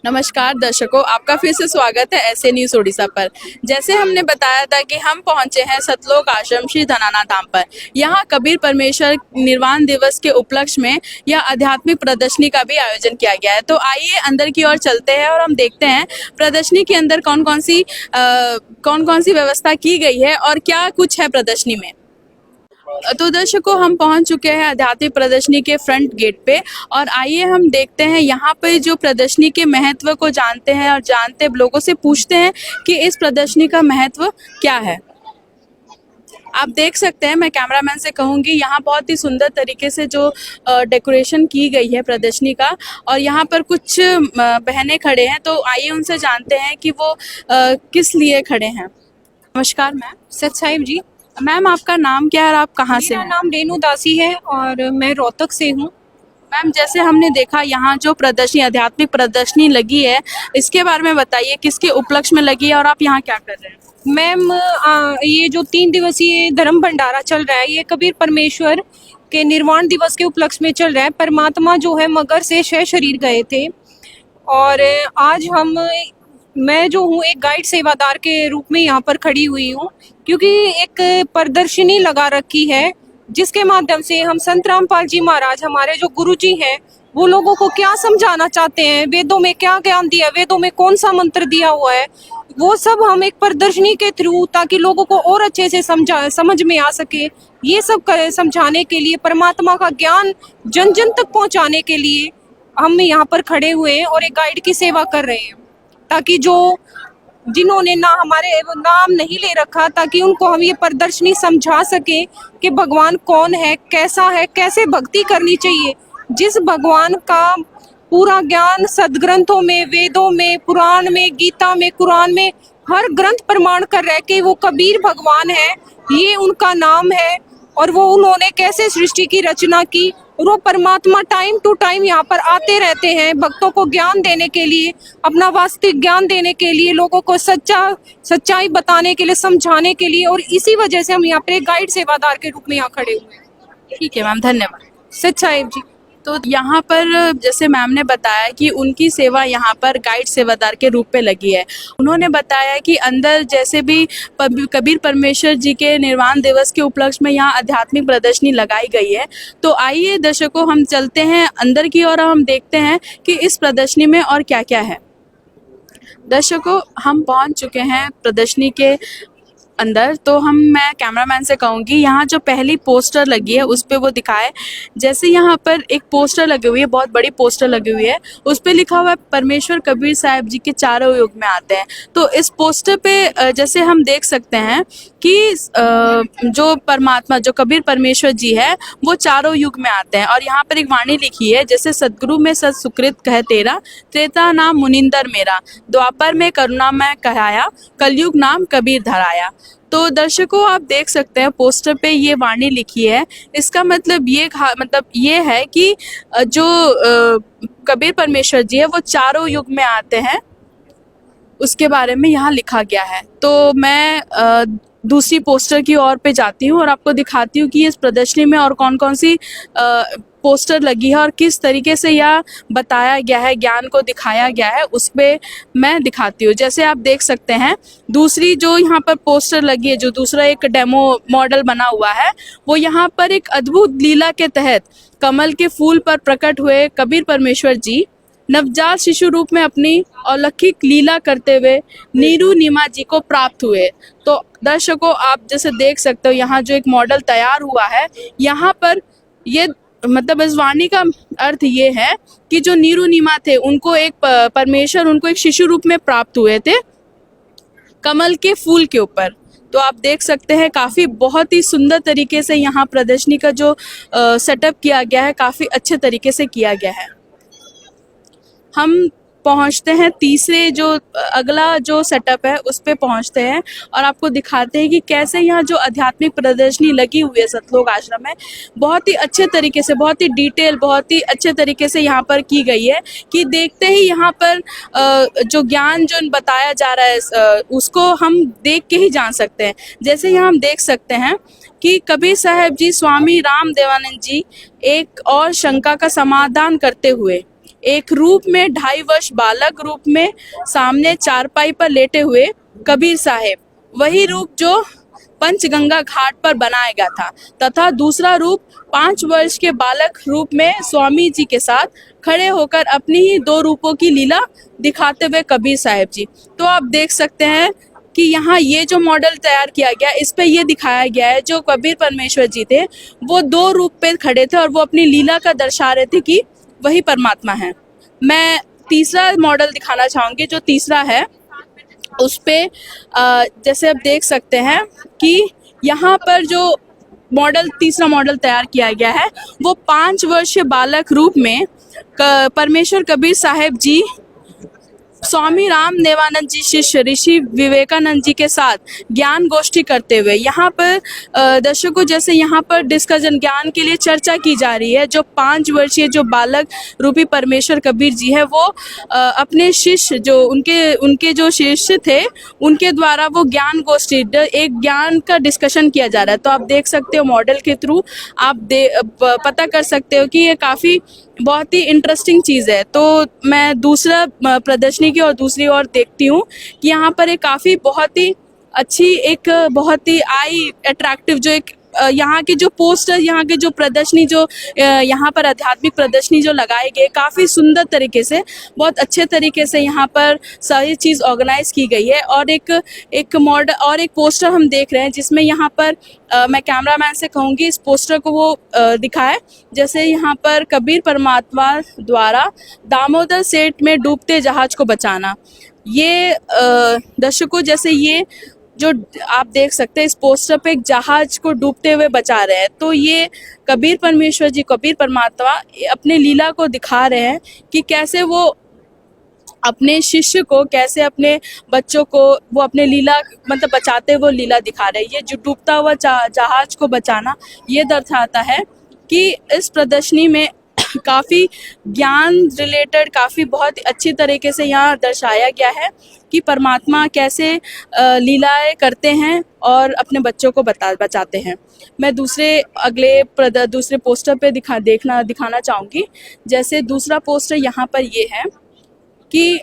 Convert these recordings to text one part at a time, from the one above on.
नमस्कार दर्शकों, आपका फिर से स्वागत है ऐसे न्यूज़ उड़ीसा पर। जैसे हमने बताया था कि हम पहुंचे हैं सतलोक आश्रम श्री धनाना धाम पर। यहाँ कबीर परमेश्वर निर्वाण दिवस के उपलक्ष्य में यह आध्यात्मिक प्रदर्शनी का भी आयोजन किया गया है। तो आइए अंदर की ओर चलते हैं और हम देखते हैं प्रदर्शनी के अंदर कौन कौन सी व्यवस्था की गई है और क्या कुछ है प्रदर्शनी में। तो दर्शकों, हम पहुंच चुके हैं आध्यात्मिक प्रदर्शनी के फ्रंट गेट पे और आइए हम देखते हैं यहाँ पे जो प्रदर्शनी के महत्व को जानते हैं और लोगों से पूछते हैं कि इस प्रदर्शनी का महत्व क्या है। आप देख सकते हैं, मैं कैमरामैन से कहूँगी, यहाँ बहुत ही सुंदर तरीके से जो डेकोरेशन की गई है प्रदर्शनी का, और यहाँ पर कुछ बहनें खड़े हैं, तो आइए उनसे जानते हैं कि वो किस लिए खड़े हैं। नमस्कार मैम। सत जी। मैम, आपका नाम क्या है और आप कहाँ से मेरा हैं? नाम रेणु दासी है और मैं रोहतक से हूँ। मैम, जैसे हमने देखा यहाँ जो प्रदर्शनी आध्यात्मिक प्रदर्शनी लगी है, इसके बारे में बताइए, किसके उपलक्ष्य में लगी है और आप यहाँ क्या कर रहे हैं? मैम, ये जो 3 दिवसीय धर्म भंडारा चल रहा है, ये कबीर परमेश्वर के निर्वाण दिवस के उपलक्ष्य में चल रहा है। परमात्मा जो है मगर से शह शरीर गए थे और आज मैं जो हूँ एक गाइड सेवादार के रूप में यहाँ पर खड़ी हुई हूँ, क्योंकि एक प्रदर्शनी लगा रखी है जिसके माध्यम से हम संत रामपाल जी महाराज, हमारे जो गुरु जी हैं, वो लोगों को क्या समझाना चाहते हैं, वेदों में क्या ज्ञान दिया, वेदों में कौन सा मंत्र दिया हुआ है, वो सब हम एक प्रदर्शनी के थ्रू, ताकि लोगों को और अच्छे से समझ में आ सके, ये सब समझाने के लिए, परमात्मा का ज्ञान जन जन तक पहुँचाने के लिए हम यहाँ पर खड़े हुए हैं और एक गाइड की सेवा कर रहे हैं, ताकि जिन्होंने हमारे नाम नहीं ले रखा, ताकि उनको हम ये प्रदर्शनी समझा सके कि भगवान कौन है, कैसा है, कैसे भक्ति करनी चाहिए। जिस भगवान का पूरा ज्ञान सदग्रंथों में, वेदों में, पुराण में, गीता में, कुरान में हर ग्रंथ प्रमाण कर रहे कि वो कबीर भगवान है, ये उनका नाम है, और वो उन्होंने कैसे सृष्टि की रचना की, और वो परमात्मा टाइम टू टाइम यहाँ पर आते रहते हैं भक्तों को ज्ञान देने के लिए, अपना वास्तविक ज्ञान देने के लिए, लोगों को सच्चाई बताने के लिए, समझाने के लिए, और इसी वजह से हम यहाँ पर एक गाइड सेवादार के रूप में यहाँ खड़े हुए हैं। ठीक है मैम, धन्यवाद। सच्चाई जी। तो यहाँ पर जैसे मैम ने बताया कि उनकी सेवा यहाँ पर गाइड सेवादार के रूप में लगी है। उन्होंने बताया कि अंदर जैसे भी कबीर परमेश्वर जी के निर्वाण दिवस के उपलक्ष्य में यहाँ आध्यात्मिक प्रदर्शनी लगाई गई है। तो आइए दर्शकों, हम चलते हैं अंदर की और हम देखते हैं कि इस प्रदर्शनी में और क्या क्या है। दर्शकों, हम पहुँच चुके हैं प्रदर्शनी के अंदर। तो मैं कैमरामैन से कहूँगी, यहाँ जो पहली पोस्टर लगी है उस पे वो दिखाए। जैसे यहाँ पर एक पोस्टर लगी हुई है, बहुत बड़ी पोस्टर लगी हुई है, उस पे लिखा हुआ है परमेश्वर कबीर साहब जी के चारों युग में आते हैं। तो इस पोस्टर पे जैसे हम देख सकते हैं कि जो परमात्मा, जो कबीर परमेश्वर जी है, वो चारों युग में आते हैं। और यहाँ पर एक वाणी लिखी है, जैसे सदगुरु में सत सुकृत कह तेरा, त्रेता नाम मुनिंदर मेरा, द्वापर में करुणा मैं कहाया, कलयुग नाम कबीर धराया। तो दर्शकों, आप देख सकते हैं पोस्टर पे ये वाणी लिखी है। इसका मतलब ये है कि जो कबीर परमेश्वर जी है वो चारों युग में आते हैं, उसके बारे में यहाँ लिखा गया है। तो मैं दूसरी पोस्टर की ओर पे जाती हूँ और आपको दिखाती हूँ कि इस प्रदर्शनी में और कौन कौन सी पोस्टर लगी है और किस तरीके से यह बताया गया है, ज्ञान को दिखाया गया है, उस पर मैं दिखाती हूँ। जैसे आप देख सकते हैं, दूसरी जो यहाँ पर पोस्टर लगी है, जो दूसरा एक डेमो मॉडल बना हुआ है, वो यहाँ पर एक अद्भुत लीला के तहत कमल के फूल पर प्रकट हुए कबीर परमेश्वर जी नवजात शिशु रूप में अपनी अलौकिक लीला करते हुए नीरू नीमा जी को प्राप्त हुए। तो दर्शकों, आप जैसे देख सकते हो, यहाँ जो एक मॉडल तैयार हुआ है, यहाँ पर ये इस वाणी का अर्थ ये है कि जो नीरू नीमा थे, उनको एक परमेश्वर उनको एक शिशु रूप में प्राप्त हुए थे कमल के फूल के ऊपर। तो आप देख सकते हैं, काफ़ी बहुत ही सुंदर तरीके से यहाँ प्रदर्शनी का जो सेटअप किया गया है, काफ़ी अच्छे तरीके से किया गया है। हम पहुंचते हैं तीसरे जो अगला जो सेटअप है उस पे पहुंचते हैं और आपको दिखाते हैं कि कैसे यहाँ जो आध्यात्मिक प्रदर्शनी लगी हुई है सतलोक आश्रम में, बहुत ही अच्छे तरीके से, बहुत ही डिटेल, बहुत ही अच्छे तरीके से यहाँ पर की गई है कि देखते ही यहाँ पर जो ज्ञान जो बताया जा रहा है उसको हम देख के ही जान सकते हैं। जैसे यहाँ हम देख सकते हैं कि कबीर साहब जी स्वामी राम देवानंद जी एक और शंका का समाधान करते हुए एक रूप में 2.5 वर्ष बालक रूप में सामने चारपाई पर लेटे हुए कबीर साहेब, वही रूप जो पंचगंगा घाट पर बनाया गया था, तथा दूसरा रूप 5 वर्ष के बालक रूप में स्वामी जी के साथ खड़े होकर अपनी ही 2 रूपों की लीला दिखाते हुए कबीर साहब जी। तो आप देख सकते हैं कि यहाँ ये जो मॉडल तैयार किया गया, इस पे ये दिखाया गया है जो कबीर परमेश्वर जी थे वो 2 रूप पे खड़े थे और वो अपनी लीला का दर्शा रहे थे कि वही परमात्मा है। मैं तीसरा मॉडल दिखाना चाहूँगी, जो तीसरा है उस पे जैसे आप देख सकते हैं कि यहाँ पर जो तीसरा मॉडल तैयार किया गया है वो 5 वर्षीय बालक रूप में परमेश्वर कबीर साहब जी स्वामी राम देवानंद जी शिष्य ऋषि विवेकानंद जी के साथ ज्ञान गोष्ठी करते हुए यहाँ पर दर्शकों, जैसे यहाँ पर डिस्कशन ज्ञान के लिए चर्चा की जा रही है। जो 5 वर्षीय जो बालक रूपी परमेश्वर कबीर जी है वो अपने शिष्य जो उनके जो शिष्य थे उनके द्वारा वो ज्ञान गोष्ठी एक ज्ञान का डिस्कशन किया जा रहा है। तो आप देख सकते हो मॉडल के थ्रू आप पता कर सकते हो कि ये काफ़ी बहुत ही इंटरेस्टिंग चीज़ है। तो मैं दूसरा प्रदर्शनी की और दूसरी ओर देखती हूँ कि यहाँ पर एक काफ़ी बहुत ही अच्छी एक बहुत ही आई अट्रैक्टिव जो एक यहाँ की जो पोस्टर, यहाँ के जो प्रदर्शनी जो यहाँ पर आध्यात्मिक प्रदर्शनी जो लगाए गए काफ़ी सुंदर तरीके से, बहुत अच्छे तरीके से यहाँ पर सारी चीज़ ऑर्गेनाइज की गई है। और एक मॉडल और एक पोस्टर हम देख रहे हैं जिसमें यहाँ पर मैं कैमरामैन से कहूँगी इस पोस्टर को वो दिखाए। जैसे यहाँ पर कबीर परमात्मा द्वारा दामोदर सेठ में डूबते जहाज को बचाना, ये दर्शकों जैसे ये जो आप देख सकते हैं इस पोस्टर पे एक जहाज को डूबते हुए बचा रहे हैं। तो ये कबीर परमेश्वर जी, कबीर परमात्मा अपने लीला को दिखा रहे हैं कि कैसे वो अपने शिष्य को, कैसे अपने बच्चों को वो अपने लीला मतलब बचाते हुए लीला दिखा रहे हैं। ये जो डूबता हुआ जहाज को बचाना ये दर्शाता है कि इस प्रदर्शनी में काफ़ी ज्ञान रिलेटेड काफ़ी बहुत अच्छी तरीके से यहाँ दर्शाया गया है कि परमात्मा कैसे लीलाएं करते हैं और अपने बच्चों को बचाते हैं। मैं दूसरे पोस्टर पे दिखाना चाहूँगी। जैसे दूसरा पोस्टर यहाँ पर ये है कि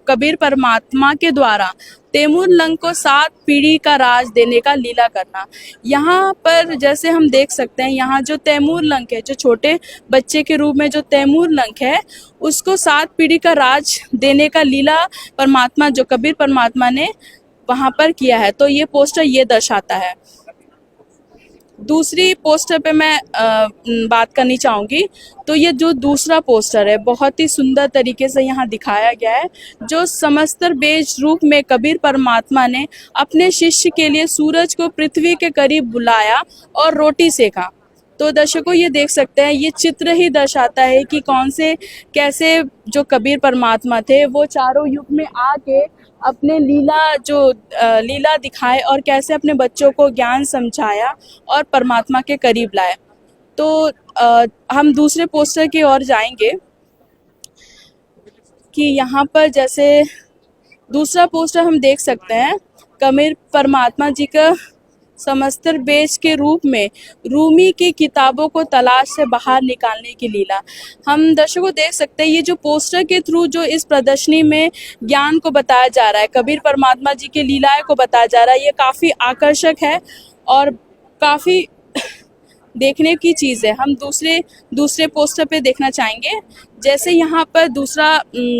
कबीर परमात्मा के द्वारा तैमूर लंग को 7 पीढ़ी का राज देने का लीला करना। यहाँ पर जैसे हम देख सकते हैं यहाँ जो तैमूर लंग है, जो छोटे बच्चे के रूप में जो तैमूर लंग है उसको 7 पीढ़ी का राज देने का लीला परमात्मा जो कबीर परमात्मा ने वहाँ पर किया है। तो ये पोस्टर ये दर्शाता है। दूसरी पोस्टर पे मैं बात करनी चाहूँगी। तो ये जो दूसरा पोस्टर है बहुत ही सुंदर तरीके से यहाँ दिखाया गया है, जो समस्तर बेज रूप में कबीर परमात्मा ने अपने शिष्य के लिए सूरज को पृथ्वी के करीब बुलाया और रोटी सेका। तो दर्शकों ये देख सकते हैं ये चित्र ही दर्शाता है कि कैसे जो कबीर परमात्मा थे वो चारों युग में आके अपने लीला दिखाए और कैसे अपने बच्चों को ज्ञान समझाया और परमात्मा के करीब लाए। तो हम दूसरे पोस्टर की ओर जाएंगे कि यहाँ पर जैसे दूसरा पोस्टर हम देख सकते हैं कबीर परमात्मा जी का समस्तर बेज के रूप में रूमी की किताबों को तलाश से बाहर निकालने की लीला। हम दर्शकों देख सकते हैं ये जो पोस्टर के थ्रू जो इस प्रदर्शनी में ज्ञान को बताया जा रहा है, कबीर परमात्मा जी की लीलाएं को बताया जा रहा है, ये काफ़ी आकर्षक है और काफ़ी देखने की चीज़ है। हम दूसरे पोस्टर पे देखना चाहेंगे। जैसे यहाँ पर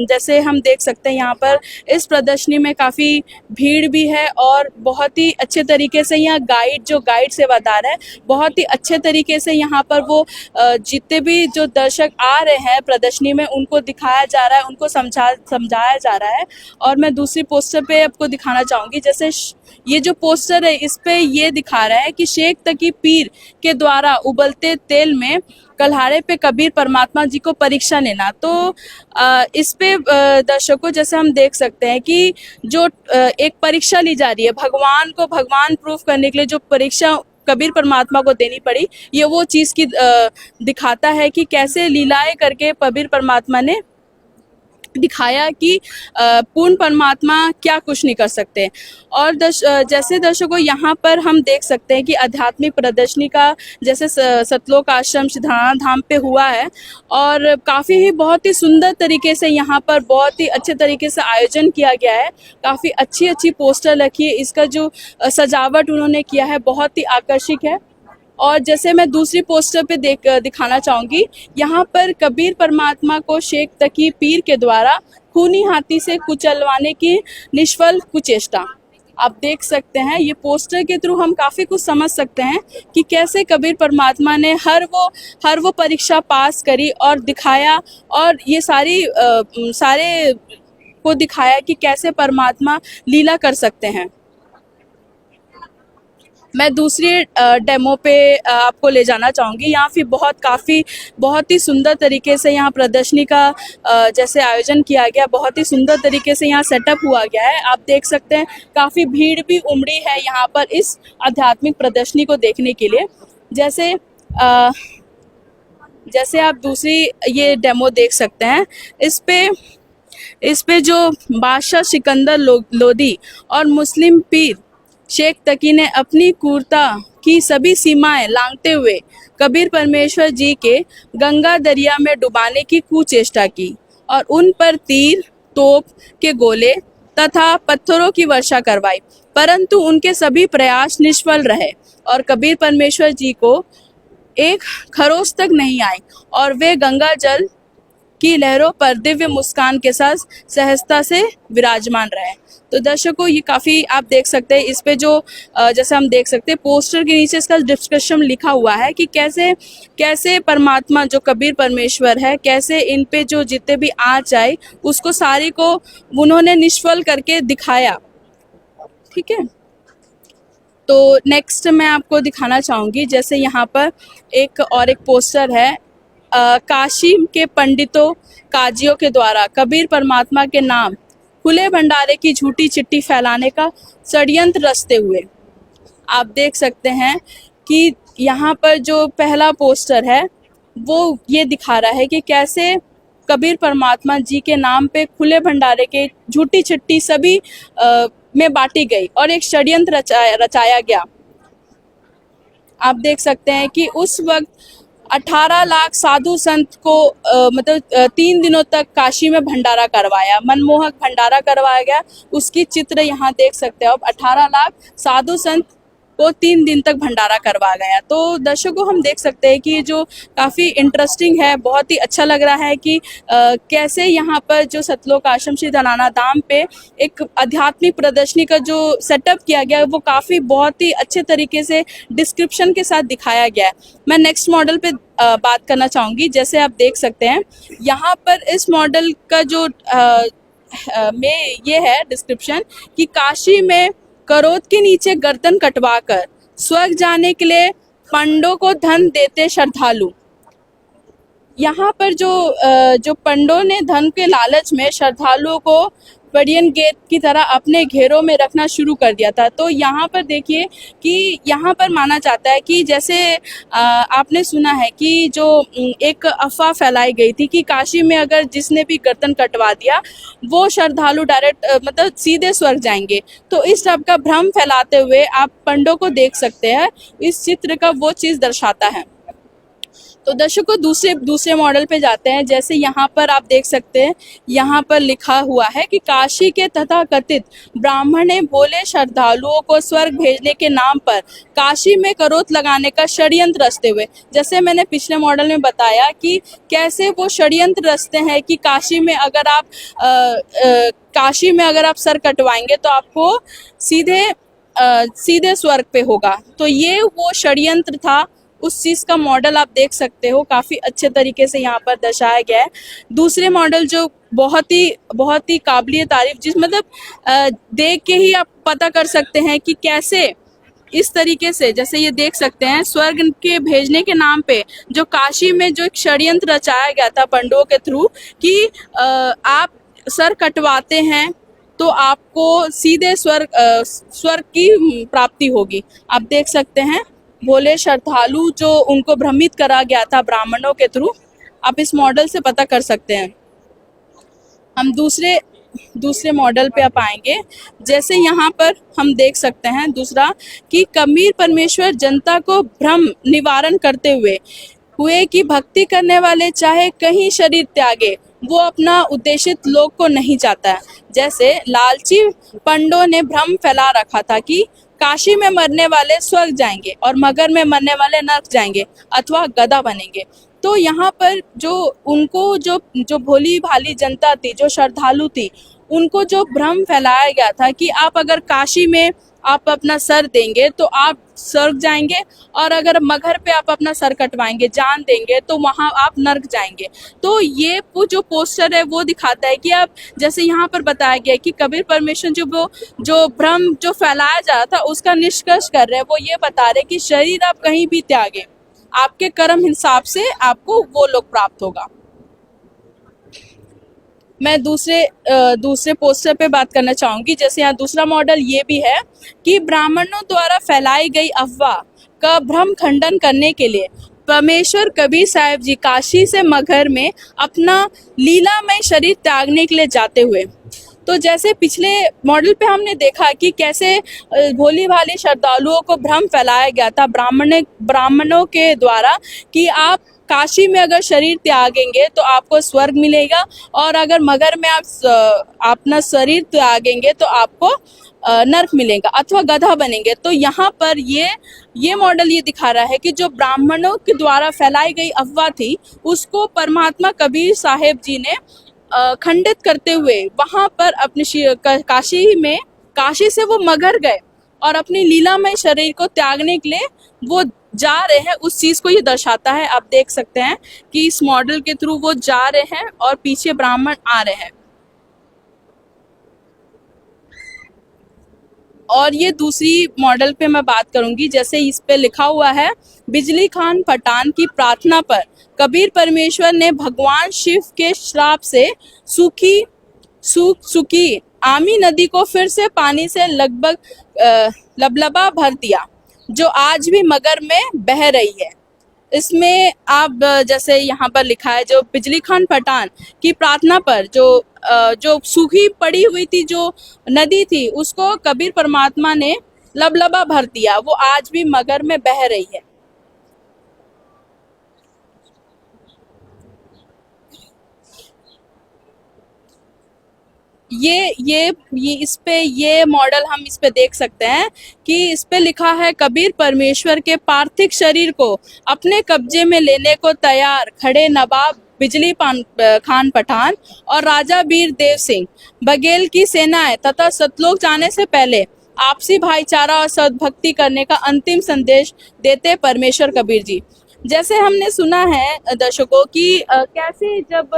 जैसे हम देख सकते हैं यहाँ पर इस प्रदर्शनी में काफ़ी भीड़ भी है और बहुत ही अच्छे तरीके से यहाँ गाइड सेवादार है, बहुत ही अच्छे तरीके से यहाँ पर वो जितने भी जो दर्शक आ रहे हैं प्रदर्शनी में उनको दिखाया जा रहा है, उनको समझाया जा रहा है। और मैं दूसरी पोस्टर पे आपको दिखाना चाहूँगी। जैसे ये जो पोस्टर है इस पे ये दिखा रहा है कि शेख तकी पीर के द्वारा उबलते तेल में कल्हाड़े पे कबीर परमात्मा जी को परीक्षा लेना। तो इस पे दर्शकों जैसे हम देख सकते हैं कि जो एक परीक्षा ली जा रही है, भगवान प्रूफ करने के लिए जो परीक्षा कबीर परमात्मा को देनी पड़ी, ये वो चीज़ की दिखाता है कि कैसे लीलाएं करके कबीर परमात्मा ने दिखाया कि पूर्ण परमात्मा क्या कुछ नहीं कर सकते। और जैसे दर्शकों यहाँ पर हम देख सकते हैं कि आध्यात्मिक प्रदर्शनी का जैसे सतलोक आश्रम सिद्धार्थ धाम पे हुआ है, और काफ़ी ही बहुत ही सुंदर तरीके से यहाँ पर बहुत ही अच्छे तरीके से आयोजन किया गया है। काफ़ी अच्छी अच्छी पोस्टर रखी है, इसका जो सजावट उन्होंने किया है बहुत ही आकर्षक है। और जैसे मैं दूसरी पोस्टर पे दिखाना चाहूँगी, यहाँ पर कबीर परमात्मा को शेख तकी पीर के द्वारा खूनी हाथी से कुचलवाने की निष्फल कुचेष्टा। आप देख सकते हैं, ये पोस्टर के थ्रू हम काफ़ी कुछ समझ सकते हैं कि कैसे कबीर परमात्मा ने हर वो परीक्षा पास करी और दिखाया, और ये सारे को दिखाया कि कैसे परमात्मा लीला कर सकते हैं। मैं दूसरी डेमो पे आपको ले जाना चाहूँगी। यहाँ भी बहुत ही सुंदर तरीके से यहाँ प्रदर्शनी का जैसे आयोजन किया गया, बहुत ही सुंदर तरीके से यहाँ सेटअप हुआ गया है। आप देख सकते हैं काफ़ी भीड़ भी उमड़ी है यहाँ पर इस आध्यात्मिक प्रदर्शनी को देखने के लिए। जैसे आप दूसरी ये डेमो देख सकते हैं, इस पे जो बादशाह सिकंदर लोदी और मुस्लिम पीर शेख तकी ने अपनी क्रूरता की सभी सीमाएं लांघते हुए कबीर परमेश्वर जी के गंगा दरिया में डुबाने की कुचेष्टा की और उन पर तीर, तोप के गोले तथा पत्थरों की वर्षा करवाई, परंतु उनके सभी प्रयास निष्फल रहे और कबीर परमेश्वर जी को एक खरोच तक नहीं आई और वे गंगा जल की लहरों पर दिव्य मुस्कान के साथ सहजता से विराजमान रहे। तो दर्शकों, ये काफ़ी आप देख सकते हैं, इस पे जो जैसे हम देख सकते हैं पोस्टर के नीचे इसका डिस्क्रिप्शन लिखा हुआ है कि कैसे परमात्मा जो कबीर परमेश्वर है, कैसे इन पे जो जितने भी आँच आए उसको सारी को उन्होंने निष्फल करके दिखाया। ठीक है, तो नेक्स्ट मैं आपको दिखाना चाहूँगी, जैसे यहाँ पर एक पोस्टर है, काशी के पंडितों काजियों के द्वारा कबीर परमात्मा के नाम खुले भंडारे की झूठी चिट्ठी फैलाने का षड्यंत्र रचते हुए। आप देख सकते हैं कि यहाँ पर जो पहला पोस्टर है वो ये दिखा रहा है कि कैसे कबीर परमात्मा जी के नाम पे खुले भंडारे के झूठी चिट्ठी सभी में बांटी गई और एक षड्यंत्र रचाया गया। आप देख सकते हैं कि उस वक्त 18 लाख साधु संत को 3 दिनों तक काशी में भंडारा करवाया, मनमोहक भंडारा करवाया गया। उसकी चित्र यहाँ देख सकते हो। अब 18 लाख साधु संत को 3 दिन तक भंडारा करवाया गया। तो दर्शकों, हम देख सकते हैं कि जो काफ़ी इंटरेस्टिंग है, बहुत ही अच्छा लग रहा है कि कैसे यहाँ पर जो सतलोक आश्रम श्री धनाना धाम पे एक आध्यात्मिक प्रदर्शनी का जो सेटअप किया गया है वो काफ़ी बहुत ही अच्छे तरीके से डिस्क्रिप्शन के साथ दिखाया गया है। मैं नेक्स्ट मॉडल पे बात करना चाहूँगी। जैसे आप देख सकते हैं यहाँ पर इस मॉडल का जो में ये है डिस्क्रिप्शन कि काशी में करोत के नीचे गर्दन कटवाकर स्वर्ग जाने के लिए पंडों को धन देते श्रद्धालु। यहाँ पर जो पंडों ने धन के लालच में श्रद्धालुओं को पड़ियन गेट की तरह अपने घेरों में रखना शुरू कर दिया था। तो यहाँ पर देखिए कि यहाँ पर माना जाता है कि जैसे आपने सुना है कि जो एक अफवाह फैलाई गई थी कि काशी में अगर जिसने भी गर्दन कटवा दिया वो श्रद्धालु डायरेक्ट सीधे स्वर्ग जाएंगे। तो इस सब का भ्रम फैलाते हुए आप पंडों को देख सकते हैं, इस चित्र का वो चीज़ दर्शाता है। तो दर्शकों, दूसरे मॉडल पे जाते हैं। जैसे यहाँ पर आप देख सकते हैं, यहाँ पर लिखा हुआ है कि काशी के तथाकथित ब्राह्मण ने भोले श्रद्धालुओं को स्वर्ग भेजने के नाम पर काशी में करोत लगाने का षड्यंत्र रचते हुए, जैसे मैंने पिछले मॉडल में बताया कि कैसे वो षड्यंत्र रचते हैं कि काशी में अगर आप सर कटवाएंगे तो आपको सीधे स्वर्ग पे होगा। तो ये वो षड्यंत्र था, उस चीज़ का मॉडल आप देख सकते हो, काफ़ी अच्छे तरीके से यहाँ पर दर्शाया गया है। दूसरे मॉडल जो बहुत ही काबिलिय तारीफ, देख के ही आप पता कर सकते हैं कि कैसे इस तरीके से, जैसे ये देख सकते हैं, स्वर्ग के भेजने के नाम पे जो काशी में जो एक षड्यंत्र रचाया गया था पंडों के थ्रू कि आप सर कटवाते हैं तो आपको सीधे स्वर्ग की प्राप्ति होगी। आप देख सकते हैं भोले श्रद्धालु जो उनको भ्रमित करा गया था ब्राह्मणों के थ्रू, आप इस मॉडल से पता कर सकते हैं। हम दूसरे दूसरे मॉडल पे अब आएंगे। जैसे यहाँ पर हम देख सकते हैं दूसरा कि कबीर परमेश्वर जनता को भ्रम निवारण करते हुए कि भक्ति करने वाले चाहे कहीं शरीर त्यागे, वो अपना उद्देशित लोक को नहीं चाहता है। जैसे लालची पंडों ने भ्रम फैला रखा था कि काशी में मरने वाले स्वर्ग जाएंगे और मगर में मरने वाले नरक जाएंगे अथवा गधा बनेंगे। तो यहाँ पर जो उनको जो जो भोली भाली जनता थी, जो श्रद्धालु थी, उनको जो भ्रम फैलाया गया था कि आप अगर काशी में आप अपना सर देंगे तो आप स्वर्ग जाएंगे और अगर मगहर पे आप अपना सर कटवाएंगे, जान देंगे, तो वहाँ आप नर्क जाएंगे। तो ये वो जो पोस्टर है वो दिखाता है कि आप जैसे यहाँ पर बताया गया कि कबीर परमेश्वर जो भ्रम जो फैलाया जा रहा था उसका निष्कर्ष कर रहे हैं। वो ये बता रहे कि शरीर आप कहीं भी त्यागे, आपके कर्म हिसाब से आपको वो लोग प्राप्त होगा। मैं दूसरे पोस्टर पे बात करना चाहूँगी। जैसे यहाँ दूसरा मॉडल ये भी है कि ब्राह्मणों द्वारा फैलाई गई अफवाह का भ्रम खंडन करने के लिए परमेश्वर कबीर साहब जी काशी से मगहर में अपना लीलामय शरीर त्यागने के लिए जाते हुए। तो जैसे पिछले मॉडल पे हमने देखा कि कैसे भोली भाली श्रद्धालुओं को भ्रम फैलाया गया था ब्राह्मणों के द्वारा कि आप काशी में अगर शरीर त्यागेंगे तो आपको स्वर्ग मिलेगा और अगर मगर में आप अपना शरीर त्यागेंगे तो आपको नर्क मिलेगा अथवा गधा बनेंगे। तो यहाँ पर ये मॉडल ये दिखा रहा है कि जो ब्राह्मणों के द्वारा फैलाई गई अफवाह थी उसको परमात्मा कबीर साहेब जी ने खंडित करते हुए वहाँ पर अपने काशी से वो मगहर गए और अपनी लीलामय शरीर को त्यागने के लिए वो जा रहे हैं। उस चीज को ये दर्शाता है। आप देख सकते हैं कि इस मॉडल के थ्रू वो जा रहे हैं और पीछे ब्राह्मण आ रहे हैं। और ये दूसरी मॉडल पे मैं बात करूंगी। जैसे इस पे लिखा हुआ है, बिजली खान पठान की प्रार्थना पर कबीर परमेश्वर ने भगवान शिव के श्राप से सूखी आमी नदी को फिर से पानी से लगभग लबलबा भर दिया, जो आज भी मगर में बह रही है। इसमें आप जैसे यहाँ पर लिखा है, जो बिजली खान पठान की प्रार्थना पर जो सूखी पड़ी हुई थी जो नदी थी उसको कबीर परमात्मा ने लबलबा भर दिया, वो आज भी मगर में बह रही है। ये मॉडल हम इस पे देख सकते हैं कि इस पे लिखा है, कबीर परमेश्वर के पार्थिव शरीर को अपने कब्जे में लेने को तैयार खड़े नवाब बिजली खान पठान और राजा वीर देव सिंह बघेल की सेनाएं तथा सतलोक जाने से पहले आपसी भाईचारा और सद्भक्ति करने का अंतिम संदेश देते परमेश्वर कबीर जी। जैसे हमने सुना है दर्शकों कि कैसे जब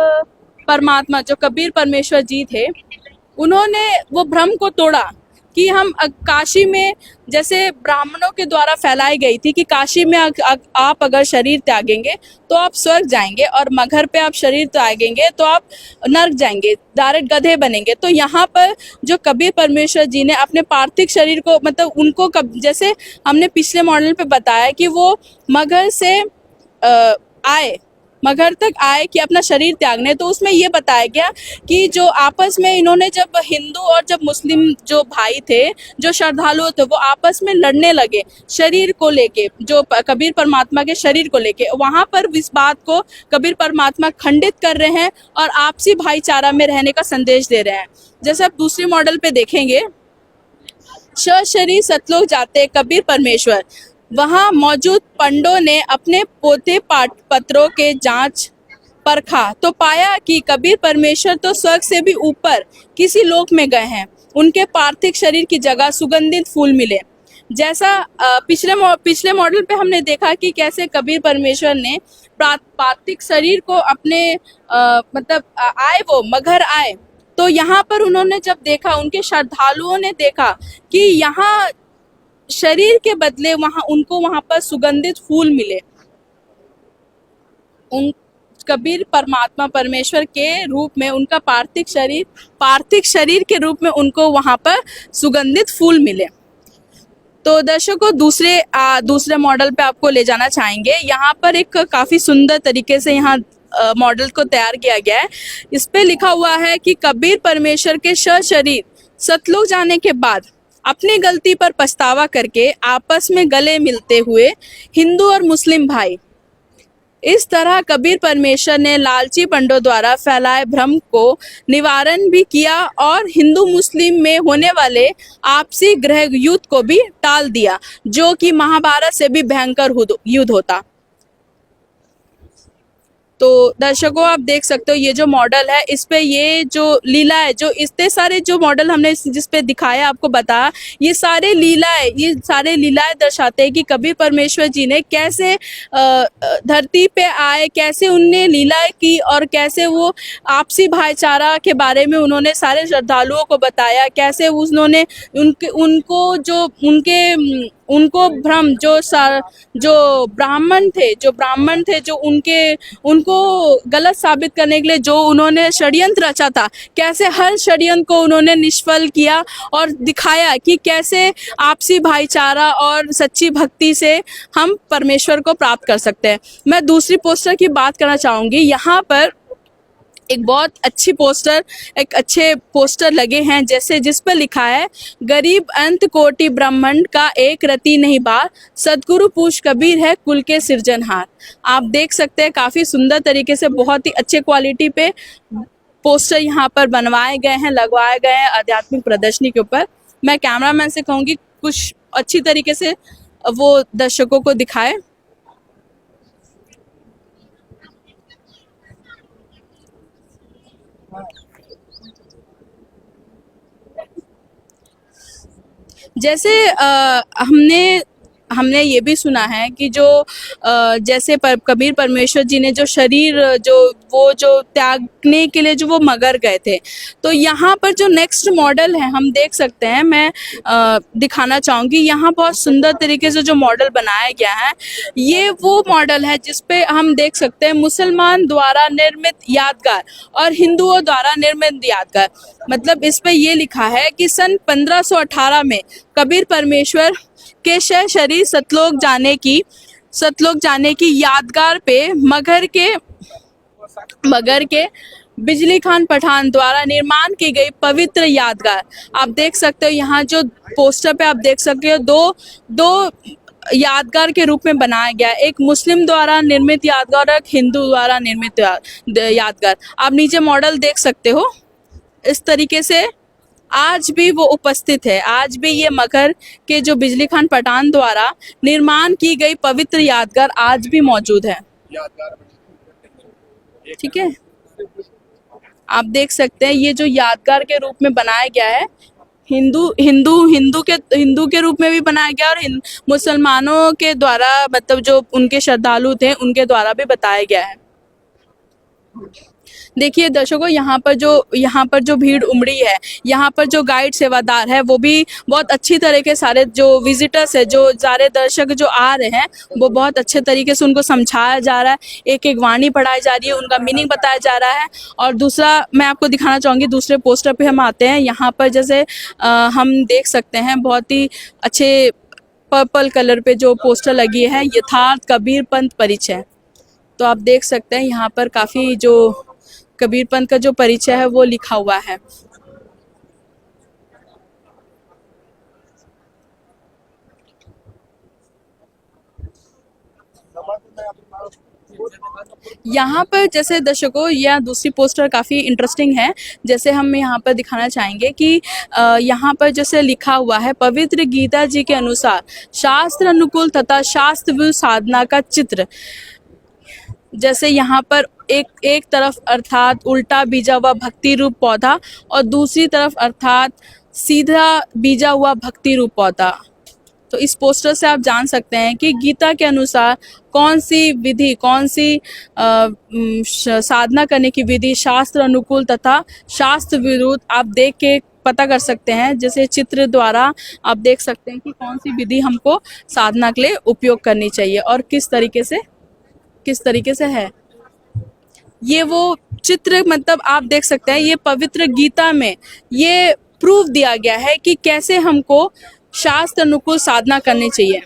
परमात्मा जो कबीर परमेश्वर जी थे उन्होंने वो भ्रम को तोड़ा कि हम काशी में, जैसे ब्राह्मणों के द्वारा फैलाई गई थी कि काशी में आप अगर शरीर त्यागेंगे तो आप स्वर्ग जाएंगे और मगहर पे आप शरीर त्यागेंगे तो आप नर्क जाएंगे, डायरेक्ट गधे बनेंगे। तो यहाँ पर जो कबीर परमेश्वर जी ने अपने पार्थिव शरीर को, मतलब उनको जैसे हमने पिछले मॉडल पे बताया कि वो मगहर से मगहर तक आए कि अपना शरीर त्यागने, तो उसमें ये बताया गया कि जो आपस में इन्होंने जब हिंदू और जब मुस्लिम जो भाई थे, जो श्रद्धालु थे, वो आपस में लड़ने लगे शरीर को लेके, जो कबीर परमात्मा के शरीर को लेके, वहाँ पर इस बात को कबीर परमात्मा खंडित कर रहे हैं और आपसी भाईचारा में रहने का संदेश दे रहे हैं। जैसे आप दूसरे मॉडल पे देखेंगे, शरीर सतलोक जाते कबीर परमेश्वर, वहां मौजूद पंडों ने अपने पोते पत्रों के जांच परखा तो पाया कि कबीर परमेश्वर तो स्वर्ग से भी ऊपर किसी लोक में गए हैं। उनके पार्थिव शरीर की जगह सुगंधित फूल मिले। जैसा पिछले मॉडल पे हमने देखा कि कैसे कबीर परमेश्वर ने पार्थिव शरीर को अपने मतलब आए, वो मगहर आए, तो यहाँ पर उन्होंने जब देखा, उनके श्रद्धालुओं ने देखा कि यहाँ शरीर के बदले उनको वहां पर सुगंधित फूल मिले। उन कबीर परमात्मा परमेश्वर के रूप में उनका पार्थिव शरीर के रूप में उनको वहां पर सुगंधित फूल मिले। तो दर्शकों, दूसरे मॉडल पे आपको ले जाना चाहेंगे। यहाँ पर एक काफी सुंदर तरीके से यहाँ मॉडल को तैयार किया गया है। इस पे लिखा हुआ है कि कबीर परमेश्वर के सशरीर सतलोक जाने के बाद अपनी गलती पर पछतावा करके आपस में गले मिलते हुए हिंदू और मुस्लिम भाई। इस तरह कबीर परमेश्वर ने लालची पंडों द्वारा फैलाए भ्रम को निवारण भी किया और हिंदू मुस्लिम में होने वाले आपसी गृह युद्ध को भी टाल दिया, जो कि महाभारत से भी भयंकर युद्ध होता। तो दर्शकों आप देख सकते हो ये जो मॉडल है, इस पे ये जो लीला है, जो इतने सारे जो मॉडल हमने जिस पे दिखाया आपको बताया, ये सारे लीलाएं दर्शाते हैं कि कबीर परमेश्वर जी ने कैसे धरती पे आए, कैसे उनने लीलाएं की और कैसे वो आपसी भाईचारा के बारे में उन्होंने सारे श्रद्धालुओं को बताया, कैसे उन्होंने उनको भ्रम जो ब्राह्मण थे जो उनको गलत साबित करने के लिए जो उन्होंने षड्यंत्र रचा था, कैसे हर षड्यंत्र को उन्होंने निष्फल किया और दिखाया कि कैसे आपसी भाईचारा और सच्ची भक्ति से हम परमेश्वर को प्राप्त कर सकते हैं। मैं दूसरी पोस्टर की बात करना चाहूँगी। यहाँ पर एक बहुत अच्छे पोस्टर लगे हैं, जैसे जिस पर लिखा है गरीब अंत कोटि ब्रह्मांड का एक रति नहीं बार, सदगुरु पूछ कबीर है कुल के सृजनहार। आप देख सकते हैं काफ़ी सुंदर तरीके से बहुत ही अच्छे क्वालिटी पे पोस्टर यहाँ पर बनवाए गए हैं, लगवाए गए हैं आध्यात्मिक प्रदर्शनी के ऊपर। मैं कैमरामैन से कहूँगी कुछ अच्छी तरीके से वो दर्शकों को दिखाए। जैसे हमने ये भी सुना है कि जो जैसे कबीर परमेश्वर जी ने जो शरीर जो त्यागने के लिए जो वो मगर गए थे, तो यहाँ पर जो नेक्स्ट मॉडल है हम देख सकते हैं, मैं दिखाना चाहूँगी। यहाँ बहुत सुंदर तरीके से जो मॉडल बनाया गया है, ये वो मॉडल है जिस पे हम देख सकते हैं मुसलमान द्वारा निर्मित यादगार और हिंदुओं द्वारा निर्मित यादगार। मतलब इस पे ये लिखा है कि सन 1518 में कबीर परमेश्वर के शरीर सतलोक जाने की यादगार पे मगर के बिजली खान पठान द्वारा निर्माण की गई पवित्र यादगार। आप देख सकते हो यहाँ जो पोस्टर पे आप देख सकते हो दो यादगार के रूप में बनाया गया, एक मुस्लिम द्वारा निर्मित यादगार और एक हिंदू द्वारा निर्मित यादगार। आप नीचे मॉडल देख सकते हो, इस तरीके से आज भी वो उपस्थित है। आज भी ये मगर के जो बिजली खान पठान द्वारा निर्माण की गई पवित्र यादगार आज भी मौजूद है। ठीक है, आप देख सकते हैं ये जो यादगार के रूप में बनाया गया है, हिंदू के रूप में भी बनाया गया और मुसलमानों के द्वारा, मतलब जो उनके श्रद्धालु थे उनके द्वारा भी बताया गया है। देखिए दर्शकों, यहाँ पर जो भीड़ उमड़ी है, यहाँ पर जो गाइड सेवादार है वो भी बहुत अच्छी तरीके, सारे जो विजिटर्स है, जो सारे दर्शक जो आ रहे हैं, वो बहुत अच्छे तरीके से उनको समझाया जा रहा है, एक एक वाणी पढ़ाई जा रही है, उनका मीनिंग बताया जा रहा है। और दूसरा मैं आपको दिखाना चाहूँगी, दूसरे पोस्टर पे हम आते हैं। यहाँ पर जैसे हम देख सकते हैं बहुत ही अच्छे पर्पल कलर पे जो पोस्टर लगी है, यथार्थ कबीर पंथ परिचय। तो आप देख सकते हैं यहाँ पर काफ़ी जो कबीर पंथ का जो परिचय है वो लिखा हुआ है। यहाँ पर जैसे दर्शकों, यह दूसरी पोस्टर काफ़ी इंटरेस्टिंग है। जैसे हम यहाँ पर दिखाना चाहेंगे कि यहाँ पर जैसे लिखा हुआ है, पवित्र गीता जी के अनुसार शास्त्र अनुकूल तथा शास्त्र विरुद्ध साधना का चित्र। जैसे यहाँ पर एक तरफ अर्थात उल्टा बीजा हुआ भक्ति रूप पौधा और दूसरी तरफ अर्थात सीधा बीजा हुआ भक्ति रूप पौधा। तो इस पोस्टर से आप जान सकते हैं कि गीता के अनुसार कौन सी विधि, कौन सी साधना करने की विधि शास्त्र अनुकूल तथा शास्त्र विरुद्ध आप देख के पता कर सकते हैं। जैसे चित्र द्वारा आप देख सकते हैं कि कौन सी विधि हमको साधना के लिए उपयोग करनी चाहिए और किस तरीके से है। ये वो चित्र, मतलब आप देख सकते हैं, ये पवित्र गीता में ये प्रूफ दिया गया है कि कैसे हमको शास्त्र अनुकूल साधना करनी चाहिए।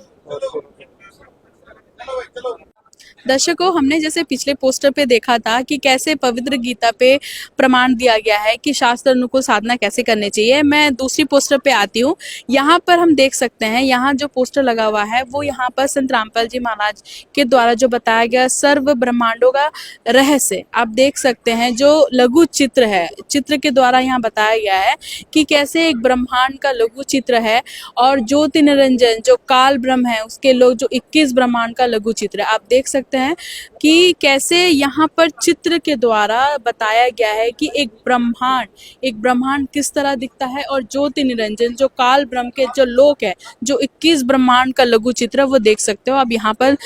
दर्शकों, हमने जैसे पिछले पोस्टर पे देखा था कि कैसे पवित्र गीता पे प्रमाण दिया गया है कि शास्त्र अनुकूल साधना कैसे करनी चाहिए। मैं दूसरी पोस्टर पे आती हूँ। यहाँ पर हम देख सकते हैं, यहाँ जो पोस्टर लगा हुआ है वो यहाँ पर संत रामपाल जी महाराज के द्वारा जो बताया गया सर्व ब्रह्मांडों का रहस्य आप देख सकते हैं। जो लघु चित्र है, चित्र के द्वारा यहाँ बताया गया है कि कैसे एक ब्रह्मांड का लघु चित्र है और ज्योति निरंजन जो काल ब्रह्म है उसके लोग जो 21 ब्रह्मांड का लघु चित्र है। आप देख सकते हैं कि कैसे यहाँ पर चित्र के द्वारा बताया गया है कि एक ब्रह्मांड किस तरह दिखता है और ज्योति निरंजन जो काल ब्रह्म के जो लोक है, जो 21 ब्रह्मांड का लघु चित्र है, वो देख सकते हो आप यहाँ पर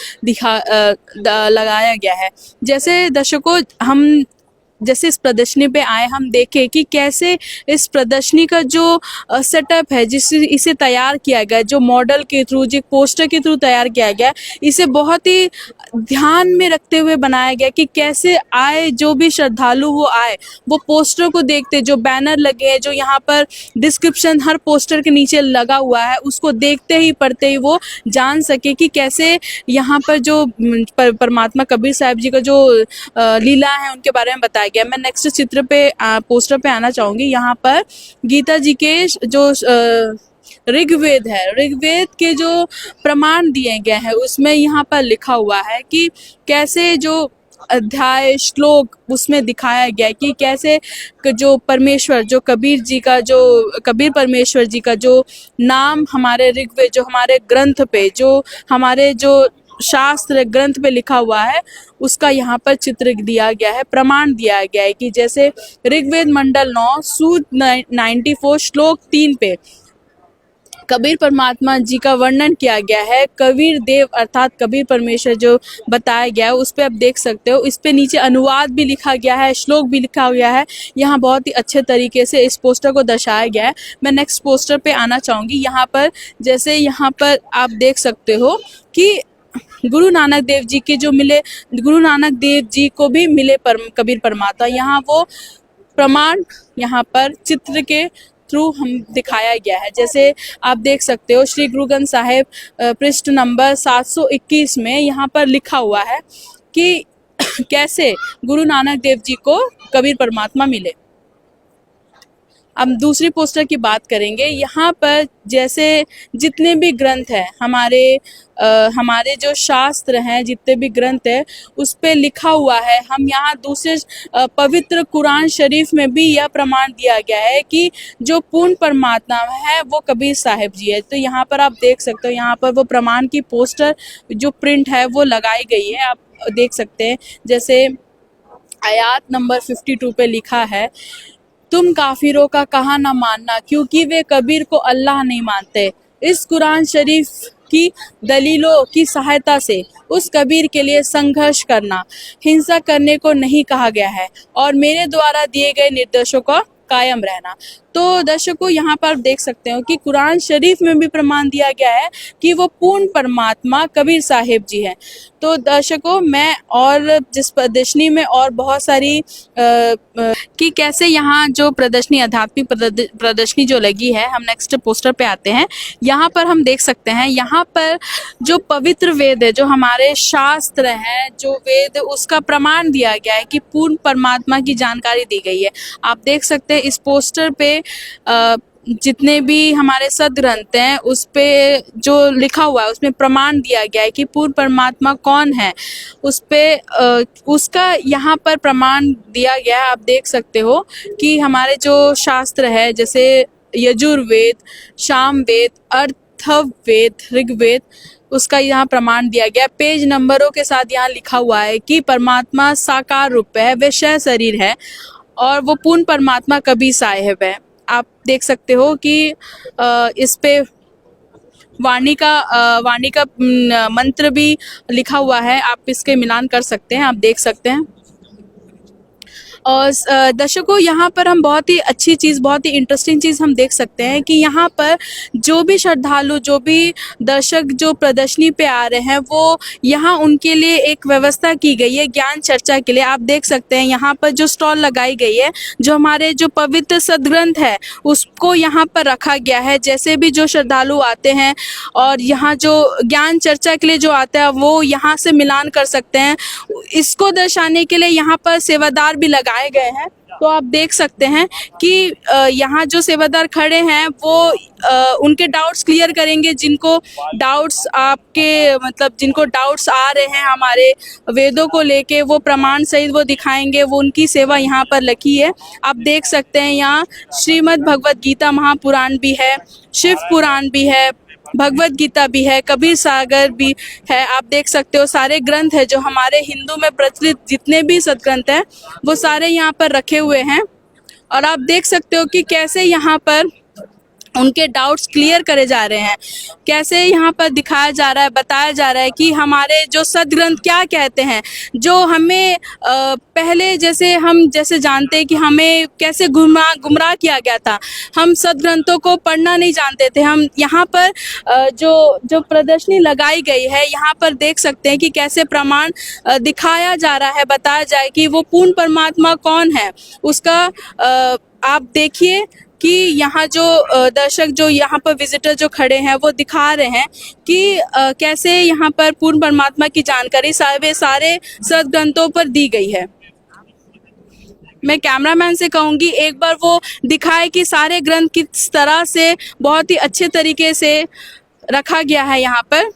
लगाया गया है। जैसे दर्शकों, हम जैसे इस प्रदर्शनी पे आए, हम देखें कि कैसे इस प्रदर्शनी का जो सेटअप है, जिससे इसे तैयार किया गया, जो मॉडल के थ्रू, जो पोस्टर के थ्रू तैयार किया गया, इसे बहुत ही ध्यान में रखते हुए बनाया गया कि कैसे आए, जो भी श्रद्धालु वो आए, वो पोस्टर को देखते, जो बैनर लगे हैं, जो यहाँ पर डिस्क्रिप्शन हर पोस्टर के नीचे लगा हुआ है, उसको देखते ही पढ़ते ही वो जान सके कि कैसे यहाँ पर जो परमात्मा कबीर साहब जी का जो लीला है उनके बारे में बताया गया। मैं नेक्स्ट चित्र पे पोस्टर पे आना चाहूंगी। यहाँ पर गीता जी के जो ऋग्वेद है, ऋग्वेद के जो प्रमाण दिए गए हैं उसमें यहाँ पर लिखा हुआ है कि कैसे जो अध्याय श्लोक उसमें दिखाया गया है कि कैसे जो परमेश्वर, जो कबीर जी का, जो कबीर परमेश्वर जी का जो नाम हमारे ऋग्वेद, जो हमारे ग्रंथ पे, जो हमारे जो शास्त्र ग्रंथ पे लिखा हुआ है, उसका यहाँ पर चित्र दिया गया है, प्रमाण दिया गया है कि जैसे ऋग्वेद मंडल 9 सूत 94 श्लोक 3 पे कबीर परमात्मा जी का वर्णन किया गया है। कबीर देव अर्थात कबीर परमेश्वर जो बताया गया है उस पे आप देख सकते हो। इस पे नीचे अनुवाद भी लिखा गया है, श्लोक भी लिखा गया है। यहाँ बहुत ही अच्छे तरीके से इस पोस्टर को दर्शाया गया है। मैं नेक्स्ट पोस्टर पे आना चाहूँगी। यहाँ पर जैसे यहाँ पर आप देख सकते हो कि गुरु नानक देव जी के जो मिले, गुरु नानक देव जी को भी मिले कबीर परमात्मा, यहाँ वो प्रमाण यहाँ पर चित्र के थ्रू हम दिखाया गया है। जैसे आप देख सकते हो श्री गुरु ग्रंथ साहिब पृष्ठ नंबर 721 में यहाँ पर लिखा हुआ है कि कैसे गुरु नानक देव जी को कबीर परमात्मा मिले। अब दूसरी पोस्टर की बात करेंगे। यहाँ पर जैसे जितने भी ग्रंथ हैं, हमारे जो शास्त्र हैं, जितने भी ग्रंथ हैं, उस पे लिखा हुआ है। हम यहाँ दूसरे पवित्र कुरान शरीफ में भी यह प्रमाण दिया गया है कि जो पूर्ण परमात्मा है वो कबीर साहिब जी है। तो यहाँ पर आप देख सकते हो, यहाँ पर वो प्रमाण की पोस्टर जो प्रिंट है वो लगाई गई है, आप देख सकते हैं। जैसे आयात नंबर 52 पे लिखा है, तुम काफिरों का कहा न मानना क्योंकि वे कबीर को अल्लाह नहीं मानते। इस कुरान शरीफ की दलीलों की सहायता से उस कबीर के लिए संघर्ष करना, हिंसा करने को नहीं कहा गया है और मेरे द्वारा दिए गए निर्देशों का कायम रहना। तो दर्शकों, यहाँ पर देख सकते हो कि कुरान शरीफ में भी प्रमाण दिया गया है कि वो पूर्ण परमात्मा कबीर साहिब जी हैं। तो दर्शकों, मैं और जिस प्रदर्शनी में और बहुत सारी कि कैसे यहाँ जो प्रदर्शनी, आध्यात्मिक प्रदर्शनी जो लगी है, हम नेक्स्ट पोस्टर पे आते हैं। यहाँ पर हम देख सकते हैं, यहाँ पर जो पवित्र वेद है, जो हमारे शास्त्र हैं, जो वेद, उसका प्रमाण दिया गया है कि पूर्ण परमात्मा की जानकारी दी गई है। आप देख सकते हैं इस पोस्टर पे जितने भी हमारे सदग्रंथ हैं उस पे जो लिखा हुआ है उसमें प्रमाण दिया गया है कि पूर्ण परमात्मा कौन है। उस पे उसका यहाँ पर प्रमाण दिया गया है। आप देख सकते हो कि हमारे जो शास्त्र है, जैसे यजुर्वेद, सामवेद, अथर्ववेद, ऋग्वेद, उसका यहाँ प्रमाण दिया गया। पेज नंबरों के साथ यहाँ लिखा हुआ है कि परमात्मा साकार रूप है, वे शह शरीर है और वो पूर्ण परमात्मा कबीर साहिब है। आप देख सकते हो कि इस पे वाणी का मंत्र भी लिखा हुआ है। आप इसके मिलान कर सकते हैं, आप देख सकते हैं। और दर्शकों यहाँ पर हम बहुत ही अच्छी चीज़, बहुत ही इंटरेस्टिंग चीज़ हम देख सकते हैं कि यहाँ पर जो भी श्रद्धालु, जो भी दर्शक जो प्रदर्शनी पे आ रहे हैं, वो यहाँ उनके लिए एक व्यवस्था की गई है ज्ञान चर्चा के लिए। आप देख सकते हैं यहाँ पर जो स्टॉल लगाई गई है, जो हमारे जो पवित्र सदग्रंथ है उसको यहाँ पर रखा गया है। जैसे भी जो श्रद्धालु आते हैं और यहाँ जो ज्ञान चर्चा के लिए जो आता है वो यहाँ से मिलान कर सकते हैं। इसको दर्शाने के लिए यहाँ पर सेवादार भी लगाए गए हैं। तो आप देख सकते हैं कि यहाँ जो सेवादार खड़े हैं वो उनके डाउट्स क्लियर करेंगे, जिनको डाउट्स आपके मतलब जिनको डाउट्स आ रहे हैं हमारे वेदों को लेके, वो प्रमाण सहित वो दिखाएंगे। वो उनकी सेवा यहाँ पर लगी है। आप देख सकते हैं यहाँ श्रीमद् भगवत गीता महापुराण भी है, शिव पुराण भी है, भगवत गीता भी है, कबीर सागर भी है। आप देख सकते हो सारे ग्रंथ है जो हमारे हिंदू में प्रचलित जितने भी सदग्रंथ हैं वो सारे यहाँ पर रखे हुए हैं। और आप देख सकते हो कि कैसे यहाँ पर उनके डाउट्स क्लियर करे जा रहे हैं, कैसे यहाँ पर दिखाया जा रहा है, बताया जा रहा है कि हमारे जो सदग्रंथ क्या कहते हैं। जो हमें पहले जैसे जानते हैं कि हमें कैसे गुमराह किया गया था, हम सदग्रंथों को पढ़ना नहीं जानते थे। हम यहाँ पर जो प्रदर्शनी लगाई गई है यहाँ पर देख सकते हैं कि कैसे प्रमाण दिखाया जा रहा है, बताया जाए कि वो पूर्ण परमात्मा कौन है उसका। आप देखिए कि यहाँ जो दर्शक जो यहाँ पर विजिटर जो खड़े हैं वो दिखा रहे हैं कि कैसे यहाँ पर पूर्ण परमात्मा की जानकारी सारे सदग्रंथों पर दी गई है। मैं कैमरामैन से कहूँगी एक बार वो दिखाए कि सारे ग्रंथ किस तरह से बहुत ही अच्छे तरीके से रखा गया है। यहाँ पर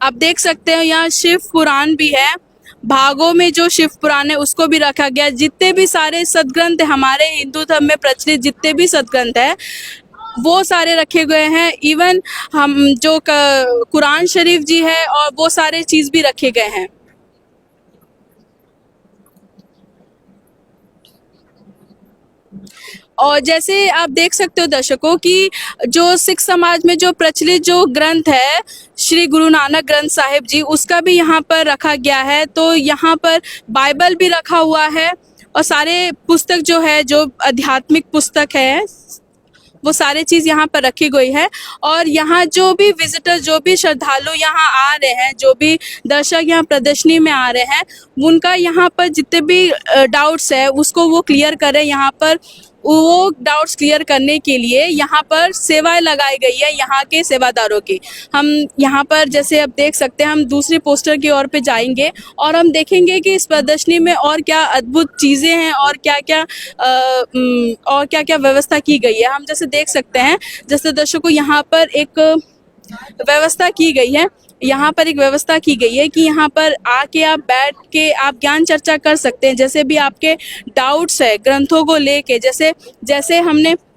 आप देख सकते हो यहाँ शिव पुराण भी है, भागों में जो शिव पुराण है उसको भी रखा गया। जितने भी सारे सदग्रंथ हमारे हिंदू धर्म में प्रचलित जितने भी सदग्रंथ है वो सारे रखे गए हैं। इवन हम जो कुरान शरीफ जी है और वो सारे चीज़ भी रखे गए हैं। और जैसे आप देख सकते हो दर्शकों कि जो सिख समाज में जो प्रचलित जो ग्रंथ है श्री गुरु नानक ग्रंथ साहिब जी, उसका भी यहाँ पर रखा गया है। तो यहाँ पर बाइबल भी रखा हुआ है और सारे पुस्तक जो है, जो आध्यात्मिक पुस्तक है, वो सारे चीज़ यहाँ पर रखी गई है। और यहाँ जो भी विजिटर, जो भी श्रद्धालु यहाँ आ रहे हैं, जो भी दर्शक यहाँ प्रदर्शनी में आ रहे हैं, उनका यहाँ पर जितने भी डाउट्स है उसको वो क्लियर करें। यहाँ पर वो डाउट्स क्लियर करने के लिए यहाँ पर सेवाएं लगाई गई है यहाँ के सेवादारों की। हम यहाँ पर जैसे अब देख सकते हैं, हम दूसरी पोस्टर की ओर पे जाएंगे और हम देखेंगे कि इस प्रदर्शनी में और क्या अद्भुत चीज़ें हैं और क्या क्या व्यवस्था की गई है। हम जैसे देख सकते हैं, जैसे दर्शकों यहाँ पर एक व्यवस्था की गई है, यहाँ पर एक व्यवस्था की गई है कि यहाँ पर आके आप बैठ के आप ज्ञान चर्चा कर सकते हैं। जैसे भी आपके डाउट्स है ग्रंथों को लेके,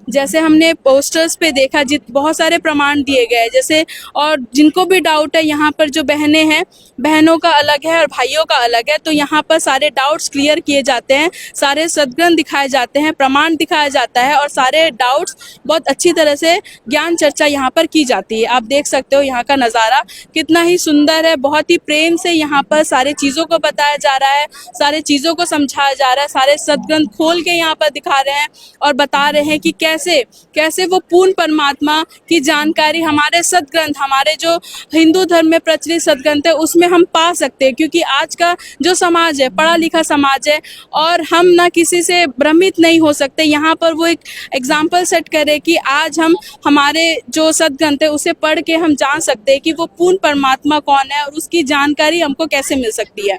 जैसे हमने पोस्टर्स पे देखा, बहुत सारे प्रमाण दिए गए जैसे। और जिनको भी डाउट है, यहाँ पर जो बहनें हैं, बहनों का अलग है और भाइयों का अलग है। तो यहाँ पर सारे डाउट्स क्लियर किए जाते हैं, सारे सदग्रंथ दिखाए जाते हैं, प्रमाण दिखाया जाता है और सारे डाउट्स बहुत अच्छी तरह से ज्ञान चर्चा यहाँ पर की जाती है। आप देख सकते हो यहाँ का नज़ारा कितना ही सुंदर है। बहुत ही प्रेम से यहाँ पर सारे चीज़ों को बताया जा रहा है, सारे चीज़ों को समझाया जा रहा है। सारे सदग्रंथ खोल के यहाँ पर दिखा रहे हैं और बता रहे हैं कि कैसे वो पूर्ण परमात्मा की जानकारी हमारे सदग्रंथ, हमारे जो हिंदू धर्म में प्रचलित सदग्रंथ है उसमें हम पा सकते हैं। क्योंकि आज का जो समाज है, पढ़ा लिखा समाज है और हम ना किसी से भ्रमित नहीं हो सकते। यहाँ पर वो एक एग्जाम्पल सेट करे कि आज हम हमारे जो सदग्रंथ है उसे पढ़ के हम जान सकते हैं कि वो पूर्ण परमात्मा कौन है और उसकी जानकारी हमको कैसे मिल सकती है।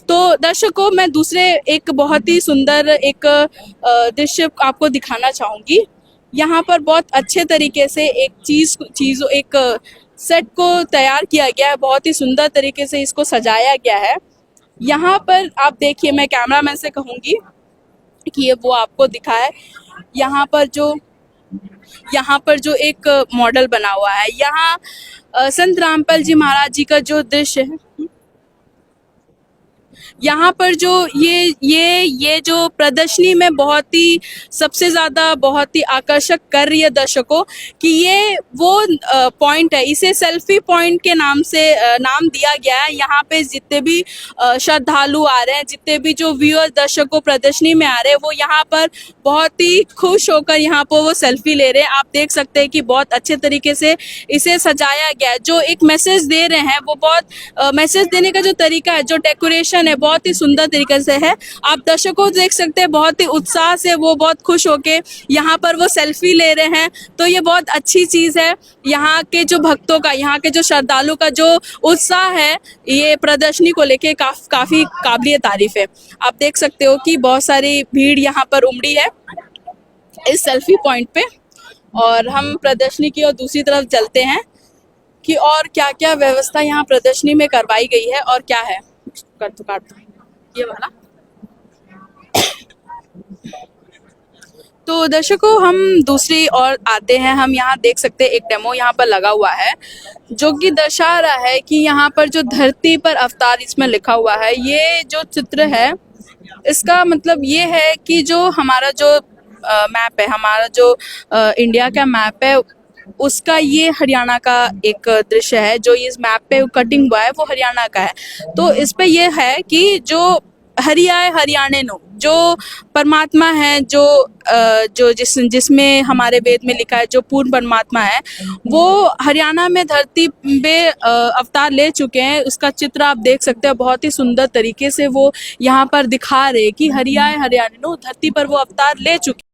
तो दर्शकों, मैं दूसरे एक बहुत ही सुंदर एक दृश्य आपको दिखाना चाहूँगी। यहाँ पर बहुत अच्छे तरीके से एक सेट को तैयार किया गया है, बहुत ही सुंदर तरीके से इसको सजाया गया है। यहाँ पर आप देखिए, मैं कैमरामैन से कहूँगी कि ये वो आपको दिखाए। यहाँ पर जो एक मॉडल बना हुआ है, यहाँ संत रामपाल जी महाराज जी का जो दृश्य है, यहाँ पर जो ये जो प्रदर्शनी में बहुत ही सबसे ज़्यादा बहुत ही आकर्षक कर रही है दर्शकों कि ये वो पॉइंट है, इसे सेल्फी पॉइंट के नाम से नाम दिया गया है। यहाँ पे जितने भी श्रद्धालु आ रहे हैं, जितने भी जो व्यूअर दर्शकों प्रदर्शनी में आ रहे हैं, वो यहाँ पर बहुत ही खुश होकर यहाँ पर वो सेल्फी ले रहे हैं। आप देख सकते हैं कि बहुत अच्छे तरीके से इसे सजाया गया है। जो एक मैसेज दे रहे हैं वो बहुत मैसेज देने का जो तरीका है, जो डेकोरेशन है, बहुत ही सुंदर तरीके से है। आप दर्शकों देख सकते हैं बहुत ही उत्साह से वो बहुत खुश होके यहाँ पर वो सेल्फी ले रहे हैं। तो ये बहुत अच्छी चीज़ है। यहाँ के जो भक्तों का, यहाँ के जो श्रद्धालु का जो उत्साह है ये प्रदर्शनी को लेके काफ़ी काबिलिए तारीफ है। आप देख सकते हो कि बहुत सारी भीड़ यहाँ पर उमड़ी है इस सेल्फी पॉइंट पे। और हम प्रदर्शनी की और दूसरी तरफ चलते हैं कि और क्या क्या व्यवस्था यहाँ प्रदर्शनी में करवाई गई है और क्या है। काट दो ये वाला। तो दर्शकों हम दूसरी ओर आते हैं। हम यहाँ देख सकते हैं एक डेमो यहाँ पर लगा हुआ है जो कि दर्शा रहा है कि यहाँ पर जो धरती पर अवतार इसमें लिखा हुआ है। ये जो चित्र है इसका मतलब ये है कि जो हमारा जो मैप है, हमारा जो इंडिया का मैप है, उसका ये हरियाणा का एक दृश्य है। जो इस मैप पे कटिंग हुआ है वो हरियाणा का है। तो इस पे ये है कि जो हरियाय हरियाणे नो, जो परमात्मा है, जो जिसमें हमारे वेद में लिखा है जो पूर्ण परमात्मा है, वो हरियाणा में धरती पे अवतार ले चुके हैं। उसका चित्र आप देख सकते हैं, बहुत ही सुंदर तरीके से वो यहाँ पर दिखा रहे कि हरियाय हरियाणे नो, धरती पर वो अवतार ले चुके।